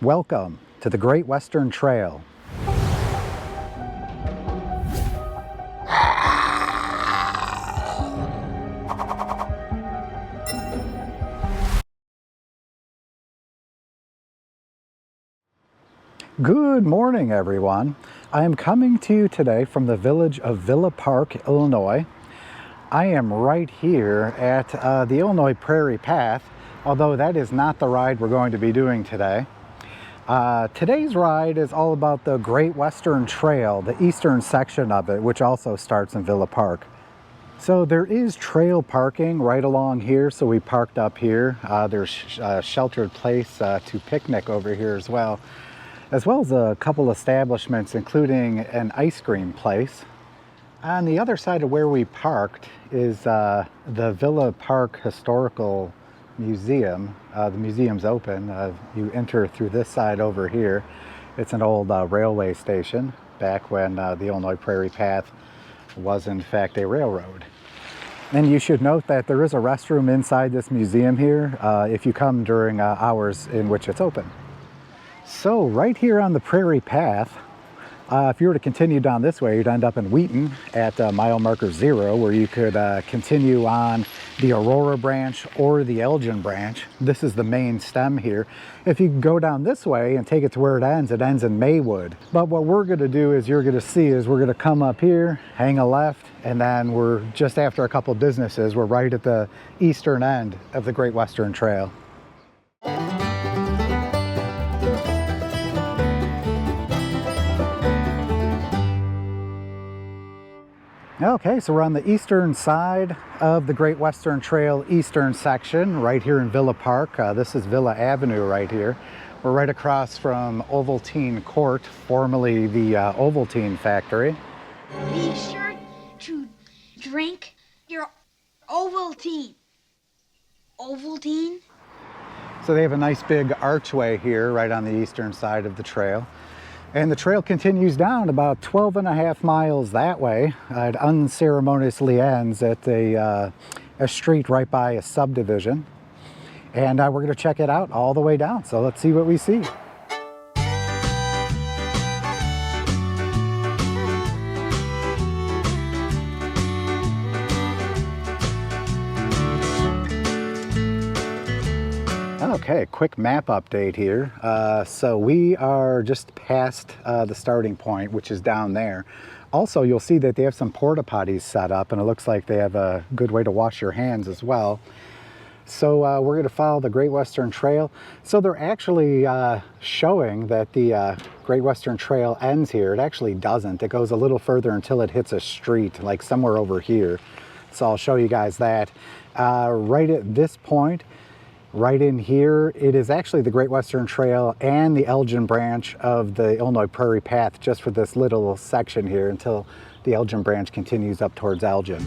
Welcome to the Great Western Trail. Good morning, everyone. I am coming to you today from the village of Villa Park, Illinois. I am right here at the Illinois Prairie Path, although that is not the ride we're going to be doing today. Today's ride is all about the Great Western Trail, the eastern section of it, which also starts in Villa Park. So there is trail parking right along here, so we parked up here. There's a sheltered place to picnic over here as well as a couple establishments, including an ice cream place. On the other side of where we parked is the Villa Park Historical Museum. The museum's open. You enter through this side over here. It's an old railway station back when the Illinois Prairie Path was in fact a railroad. And you should note that there is a restroom inside this museum here if you come during hours in which it's open. So right here on the Prairie Path, if you were to continue down this way, you'd end up in Wheaton at mile marker 0, where you could continue on the Aurora branch or the Elgin branch. This is the main stem here. If you go down this way and take it to where it ends in Maywood. But what we're going to do is we're going to come up here, hang a left, and then we're just after a couple businesses. We're right at the eastern end of the Great Western Trail. Okay, so we're on the eastern side of the Great Western Trail eastern section, right here in Villa Park. This is Villa Avenue right here. We're right across from Ovaltine Court, formerly the Ovaltine factory. Be sure to drink your Ovaltine. Ovaltine? So they have a nice big archway here right on the eastern side of the trail. And the trail continues down about 12.5 miles that way. It unceremoniously ends at a street right by a subdivision. And we're going to check it out all the way down. So let's see what we see. Okay, quick map update here. So we are just past the starting point, which is down there. Also, you'll see that they have some porta potties set up, and it looks like they have a good way to wash your hands as well. So we're going to follow the Great Western Trail. So they're actually showing that the Great Western Trail ends here. It actually doesn't. It goes a little further until it hits a street, like somewhere over here. So I'll show you guys that. Right at this point, right in here, it is actually the Great Western Trail and the Elgin branch of the Illinois Prairie Path, just for this little section here until the Elgin branch continues up towards Elgin.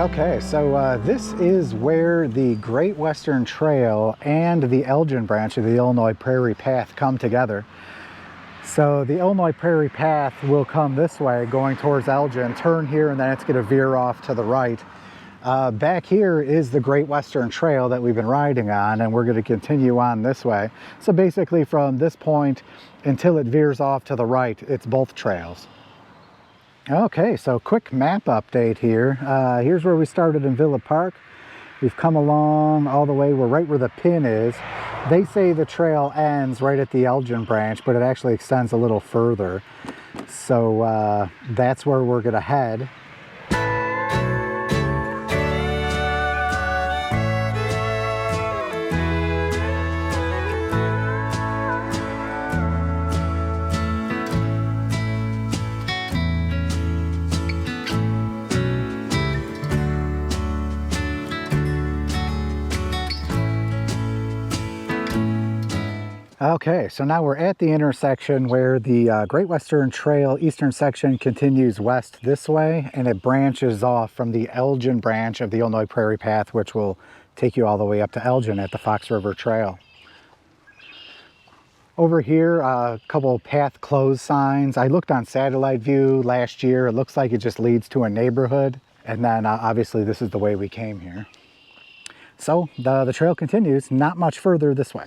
Okay, so this is where the Great Western Trail and the Elgin branch of the Illinois Prairie Path come together. So the Illinois Prairie Path will come this way going towards Elgin, turn here, and then it's going to veer off to the right. Back here is the Great Western Trail that we've been riding on, and we're going to continue on this way. So basically from this point until it veers off to the right, it's both trails. Okay, so quick map update here. Here's where we started in Villa Park. We've come along all the way, we're right where the pin is. They say the trail ends right at the Elgin branch, but it actually extends a little further. So that's where we're gonna head. Okay, so now we're at the intersection where the Great Western Trail eastern section continues west this way, and it branches off from the Elgin branch of the Illinois Prairie Path, which will take you all the way up to Elgin at the Fox River Trail. Over here, a couple path closed signs. I looked on satellite view last year. It looks like it just leads to a neighborhood, and then obviously this is the way we came here. So the trail continues, not much further this way.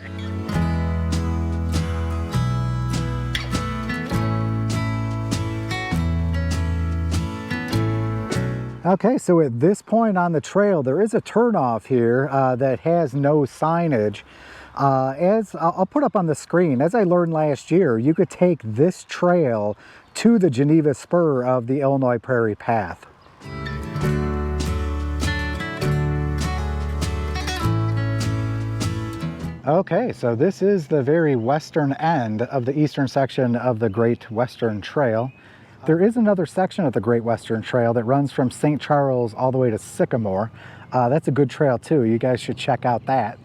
Okay, so at this point on the trail, there is a turnoff here that has no signage. As I'll put up on the screen, as I learned last year, you could take this trail to the Geneva spur of the Illinois Prairie Path. Okay, so this is the very western end of the eastern section of the Great Western Trail. There is another section of the Great Western Trail that runs from St. Charles all the way to Sycamore. That's a good trail too. You guys should check out that.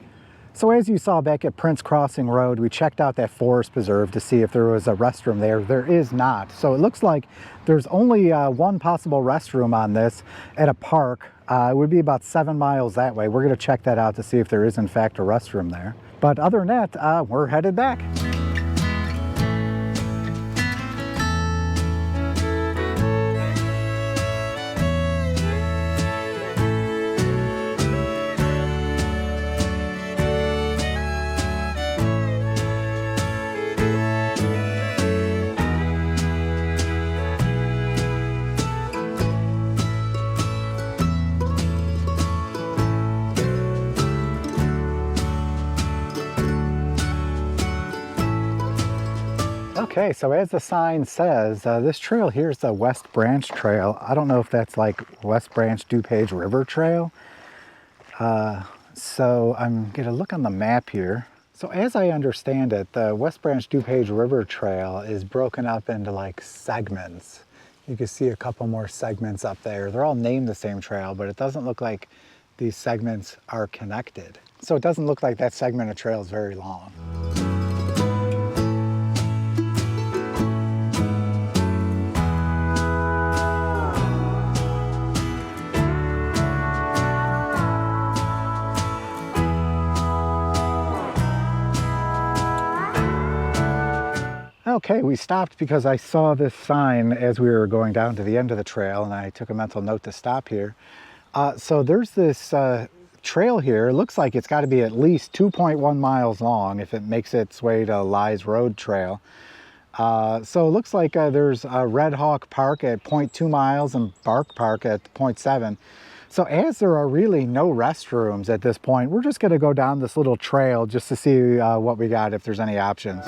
So as you saw back at Prince Crossing Road, we checked out that forest preserve to see if there was a restroom there. There is not. So it looks like there's only one possible restroom on this at a park. It would be about 7 miles that way. We're going to check that out to see if there is in fact a restroom there. But other than that, we're headed back. Okay, so as the sign says, this trail here is the West Branch Trail. I don't know if that's like West Branch DuPage River Trail. So I'm gonna look on the map here. So as I understand it, the West Branch DuPage River Trail is broken up into like segments. You can see a couple more segments up there. They're all named the same trail, but it doesn't look like these segments are connected. So it doesn't look like that segment of trail is very long. Okay, we stopped because I saw this sign as we were going down to the end of the trail, and I took a mental note to stop here. So there's this trail here. It looks like it's got to be at least 2.1 miles long if it makes its way to Lies Road Trail. So it looks like there's Red Hawk Park at 0.2 miles and Bark Park at 0.7. So as there are really no restrooms at this point, we're just going to go down this little trail just to see what we got, if there's any options.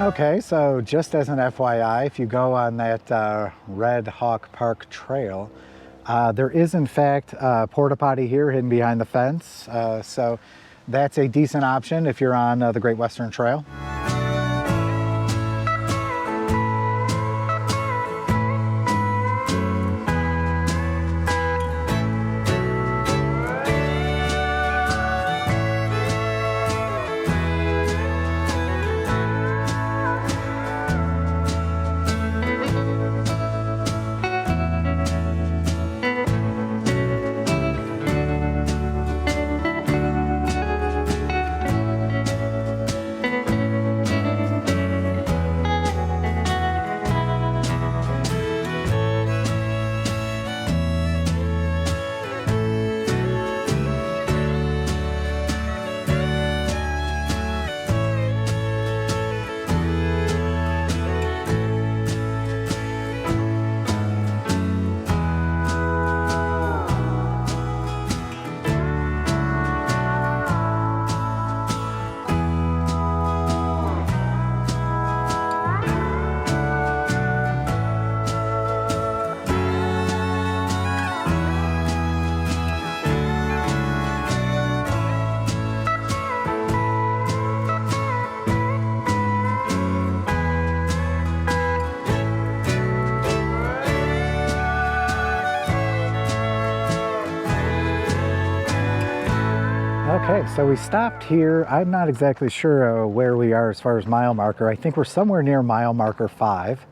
Okay, so just as an FYI, if you go on that Red Hawk Park Trail, there is in fact a porta potty here hidden behind the fence. So that's a decent option if you're on the Great Western Trail. Okay, so we stopped here. I'm not exactly sure where we are as far as mile marker. I think we're somewhere near mile marker 5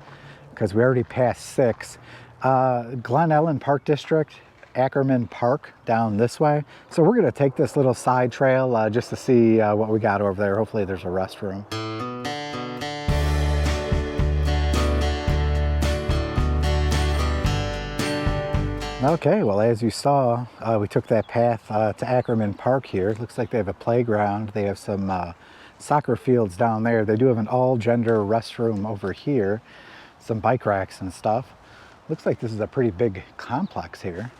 because we already passed 6. Glen Ellen Park District, Ackerman Park down this way. So we're going to take this little side trail just to see what we got over there. Hopefully there's a restroom. Okay, well, as you saw, we took that path to Ackerman Park here. It looks like they have a playground. They have some soccer fields down there. They do have an all-gender restroom over here, some bike racks and stuff. Looks like this is a pretty big complex here.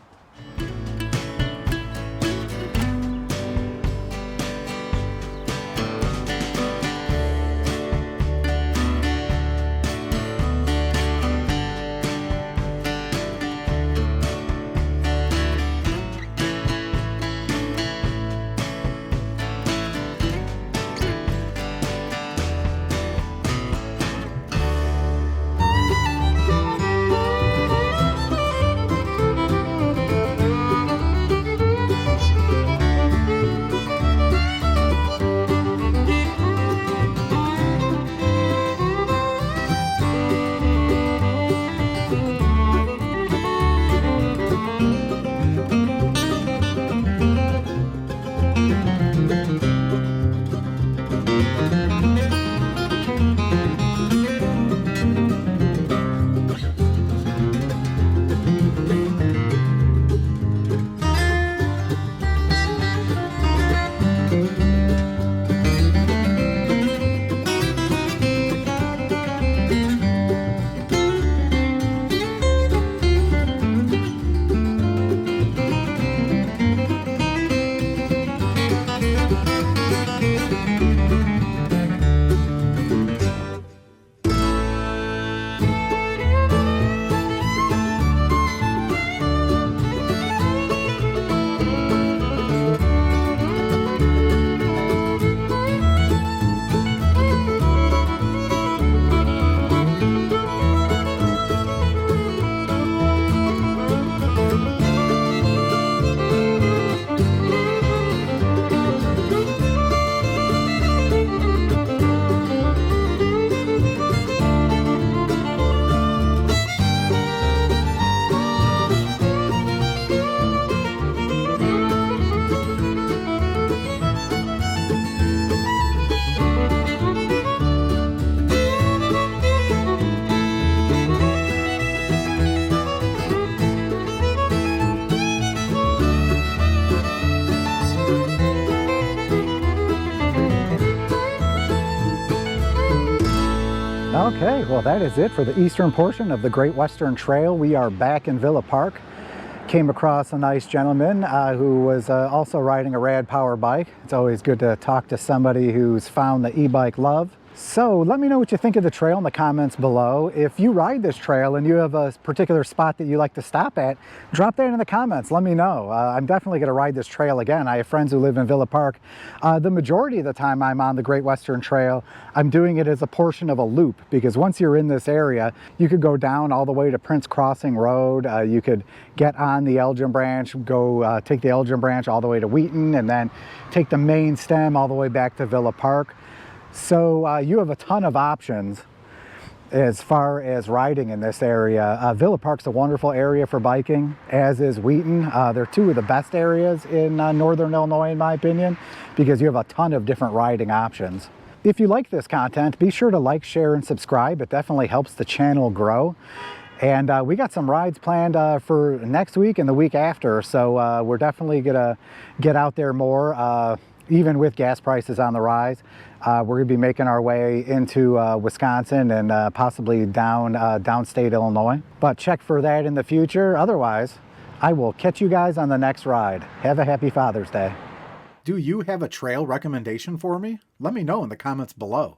Okay, well that is it for the eastern portion of the Great Western Trail. We are back in Villa Park. Came across a nice gentleman who was also riding a rad power bike. It's always good to talk to somebody who's found the e-bike love. So let me know what you think of the trail in the comments below. If you ride this trail and you have a particular spot that you like to stop at, drop that in the comments. Let me know. I'm definitely going to ride this trail again. I have friends who live in Villa Park. The majority of the time I'm on the Great Western Trail, I'm doing it as a portion of a loop, because once you're in this area, you could go down all the way to Prince Crossing Road. You could get on the Elgin branch, go take the Elgin branch all the way to Wheaton, and then take the main stem all the way back to Villa Park. So you have a ton of options as far as riding in this area. Villa Park's a wonderful area for biking, as is Wheaton. They're two of the best areas in northern Illinois, in my opinion, because you have a ton of different riding options. If you like this content, be sure to like, share, and subscribe. It definitely helps the channel grow. And we got some rides planned for next week and the week after, so we're definitely gonna get out there more. Even with gas prices on the rise, we're going to be making our way into Wisconsin and possibly downstate Illinois. But check for that in the future. Otherwise, I will catch you guys on the next ride. Have a happy Father's Day. Do you have a trail recommendation for me? Let me know in the comments below.